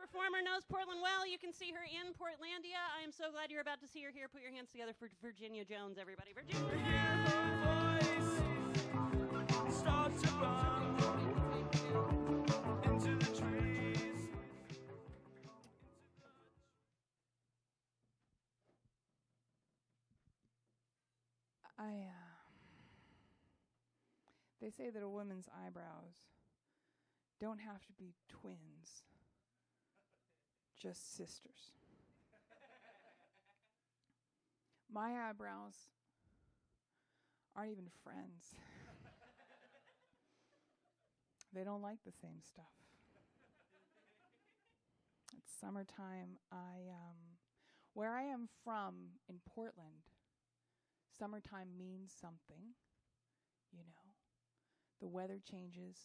performer knows Portland well. You can see her in Portlandia. I am so glad you're about to see her here. Put your hands together for Virginia Jones, everybody. Virginia! Starts to run into the trees. They say that a woman's eyebrows don't have to be twins, just sisters. My eyebrows aren't even friends. They don't like the same stuff. It's summertime. Where I am from in Portland, summertime means something, you know. The weather changes.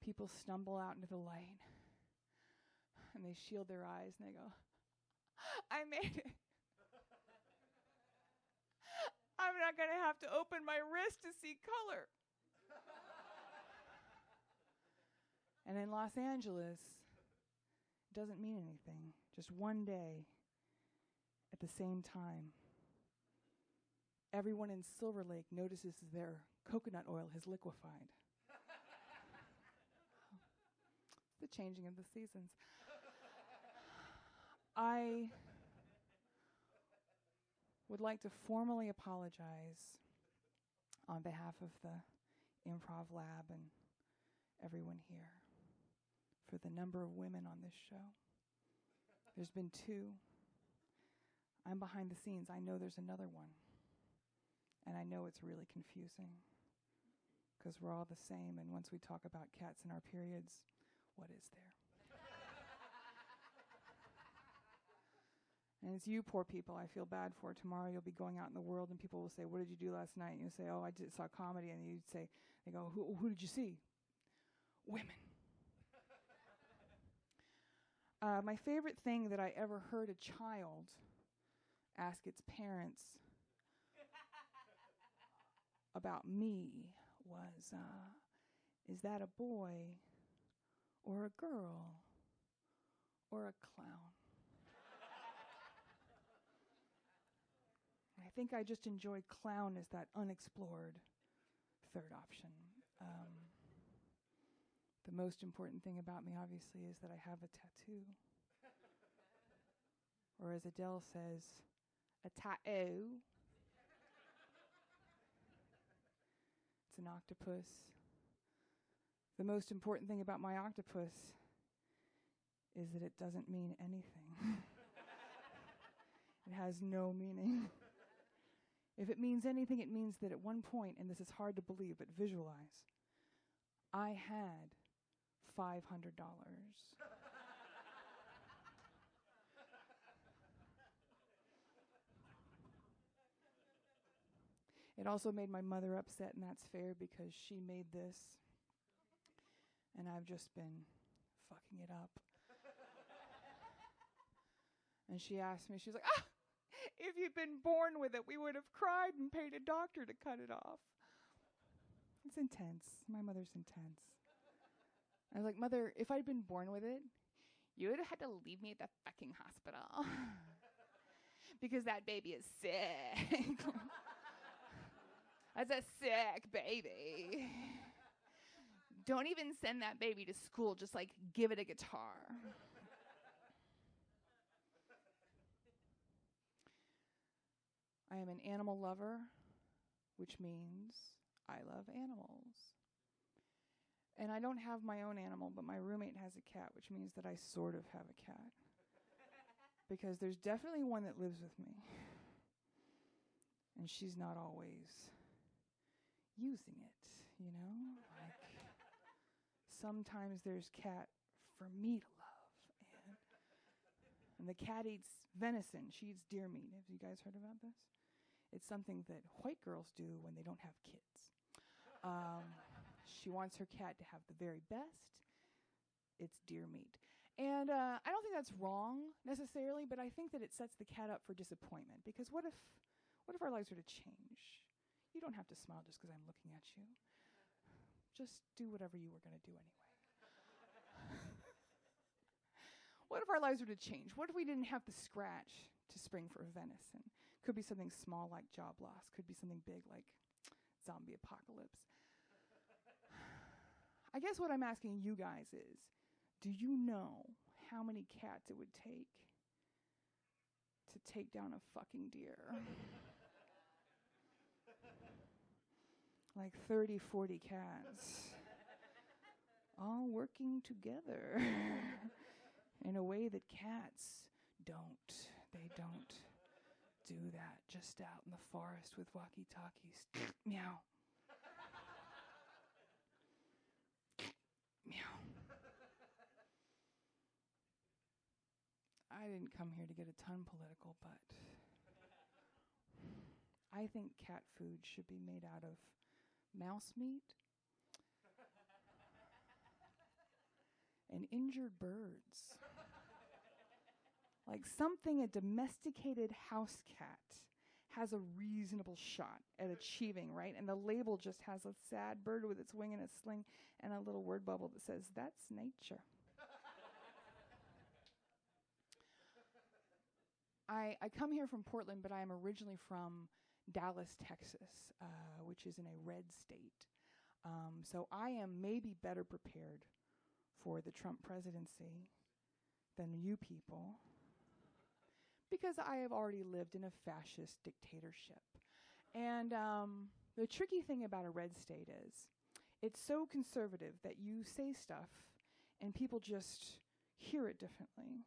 People stumble out into the light, and they shield their eyes, and they go, I made it. I'm not going to have to open my wrist to see color. And in Los Angeles, it doesn't mean anything. Just one day, at the same time, everyone in Silver Lake notices their coconut oil has liquefied. The changing of the seasons. I would like to formally apologize on behalf of the Improv Lab and everyone here for the number of women on this show. There's been 2. I'm behind the scenes. I know there's another one. And I know it's really confusing because we're all the same, and once we talk about cats and our periods, what is there? And it's you poor people I feel bad for. Tomorrow you'll be going out in the world and people will say, what did you do last night? And you'll say, oh, I saw comedy. And you'd say, they go, who did you see? Women. My favorite thing that I ever heard a child ask its parents about me was, is that a boy or a girl or a clown? I think I just enjoy clown as that unexplored third option. The most important thing about me, obviously, is that I have a tattoo. Or as Adele says, a tattoo. It's an octopus. The most important thing about my octopus is that it doesn't mean anything. It has no meaning. If it means anything, it means that at one point, and this is hard to believe, but visualize, I had $500. It also made my mother upset, and that's fair because she made this, and I've just been fucking it up. And she asked me, she's like, if you'd been born with it, we would have cried and paid a doctor to cut it off. It's intense. My mother's intense. I was like, Mother, if I'd been born with it, you would have had to leave me at the fucking hospital. Because that baby is sick. That's a sick baby. Don't even send that baby to school. Just like give it a guitar. I am an animal lover, which means I love animals. And I don't have my own animal, but my roommate has a cat, which means that I sort of have a cat. Because there's definitely one that lives with me. And she's not always using it, you know? Like, sometimes there's cat for me to love. And the cat eats venison. She eats deer meat. Have you guys heard about this? It's something that white girls do when they don't have kids. She wants her cat to have the very best. It's deer meat. And I don't think that's wrong necessarily, but I think that it sets the cat up for disappointment. Because what if our lives were to change? You don't have to smile just because I'm looking at you. Just do whatever you were going to do anyway. if our lives were to change? What if we didn't have the scratch to spring for venison? Could be something small like job loss. Could be something big like zombie apocalypse. I guess what I'm asking you guys is, do you know how many cats it would take to take down a fucking deer? Like 30, 40 cats. All working together in a way that cats don't. They don't do that just out in the forest with walkie-talkies. Meow. Meow. I didn't come here to get a ton political, but I think cat food should be made out of mouse meat and injured birds. Like something a domesticated house cat has a reasonable shot at achieving, right? And the label just has a sad bird with its wing in a sling and a little word bubble that says, "That's nature." I come here from Portland, but I am originally from Dallas, Texas, which is in a red state. So I am maybe better prepared for the Trump presidency than you people, because I have already lived in a fascist dictatorship. And the tricky thing about a red state is it's so conservative that you say stuff and people just hear it differently.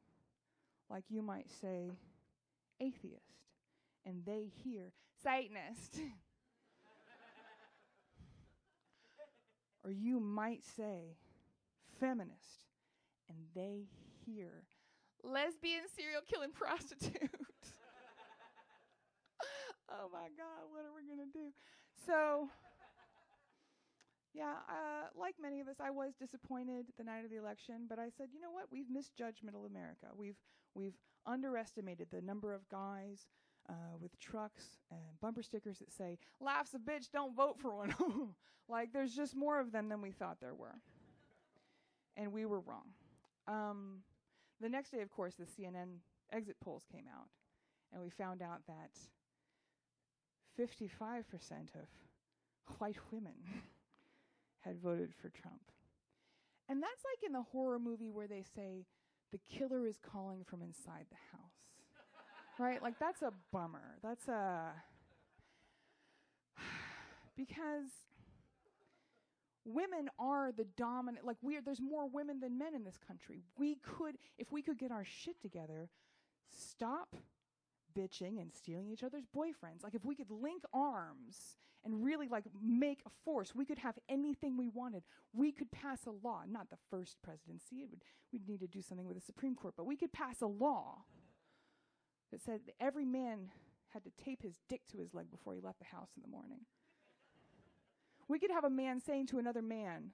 Like you might say atheist and they hear Satanist. Or you might say feminist and they hear lesbian, serial killing prostitute. Oh my God, what are we going to do? So, yeah, like many of us, I was disappointed the night of the election, but I said, you know what? We've misjudged middle America. We've underestimated the number of guys with trucks and bumper stickers that say, "Laughs a bitch, don't vote for one." Like, there's just more of them than we thought there were. And we were wrong. The next day, of course, the CNN exit polls came out, and we found out that 55% of white women had voted for Trump. And that's like in the horror movie where they say, the killer is calling from inside the house. Right? Like, that's a bummer. That's a... Because women are the dominant, like there's more women than men in this country. If we could get our shit together, stop bitching and stealing each other's boyfriends. Like if we could link arms and really like make a force, we could have anything we wanted. We could pass a law, not the first presidency, we'd need to do something with the Supreme Court, but we could pass a law that said that every man had to tape his dick to his leg before he left the house in the morning. We could have a man saying to another man,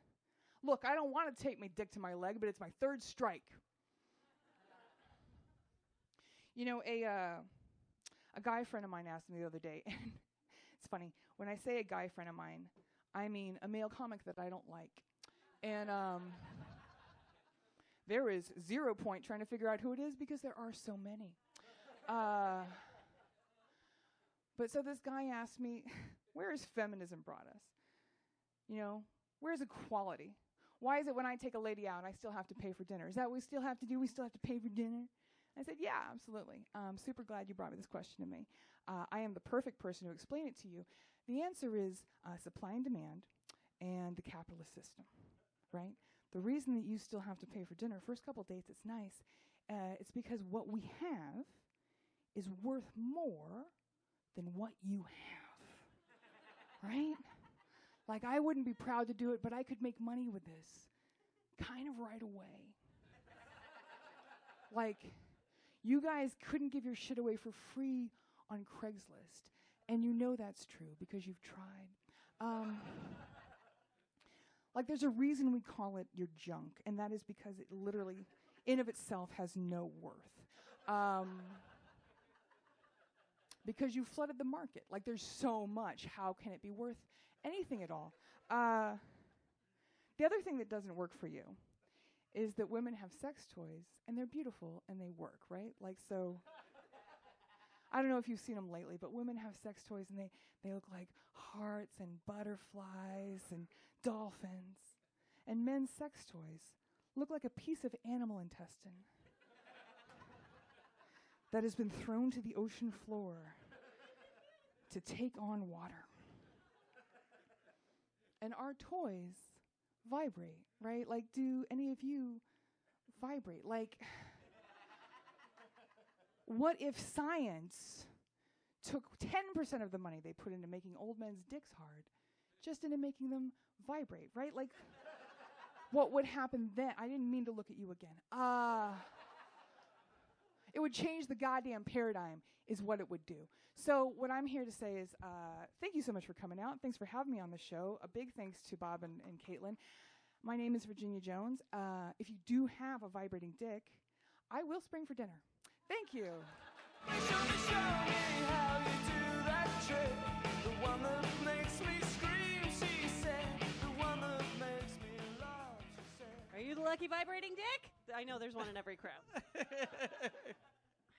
"Look, I don't want to tape my dick to my leg, but it's my third strike." You know, a guy friend of mine asked me the other day, and it's funny, when I say a guy friend of mine, I mean a male comic that I don't like. And there is 0 point trying to figure out who it is because there are so many. But so this guy asked me, where has feminism brought us? You know, where's equality? Why is it when I take a lady out, I still have to pay for dinner? Is that what we still have to do? We still have to pay for dinner? I said, yeah, absolutely. I'm super glad you brought this question to me. I am the perfect person to explain it to you. The answer is supply and demand and the capitalist system, right? The reason that you still have to pay for dinner, first couple dates, it's nice. It's because what we have is worth more than what you have, right? Like, I wouldn't be proud to do it, but I could make money with this kind of right away. Like, you guys couldn't give your shit away for free on Craigslist, and you know that's true because you've tried. Like, there's a reason we call it your junk, and that is because it literally, in of itself, has no worth. Because you flooded the market. Like, there's so much. How can it be worth anything at all? The other thing that doesn't work for you is that women have sex toys, and they're beautiful, and they work, right? Like, so, I don't know if you've seen them lately, but women have sex toys, and they look like hearts and butterflies and dolphins. And men's sex toys look like a piece of animal intestine that has been thrown to the ocean floor to take on water. And our toys vibrate, right? Like, do any of you vibrate? Like, what if science took 10% of the money they put into making old men's dicks hard just into making them vibrate, right? Like, what would happen then? I didn't mean to look at you again. It would change the goddamn paradigm is what it would do. So what I'm here to say is thank you so much for coming out. Thanks for having me on the show. A big thanks to Bob and Caitlin. My name is Virginia Jones. If you do have a vibrating dick, I will spring for dinner. Thank you. Show me how you do that trick. The one that makes me scream, she said. The one that makes me laugh, she said. Are you the lucky vibrating dick? I know there's one in every crowd. I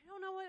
don't know what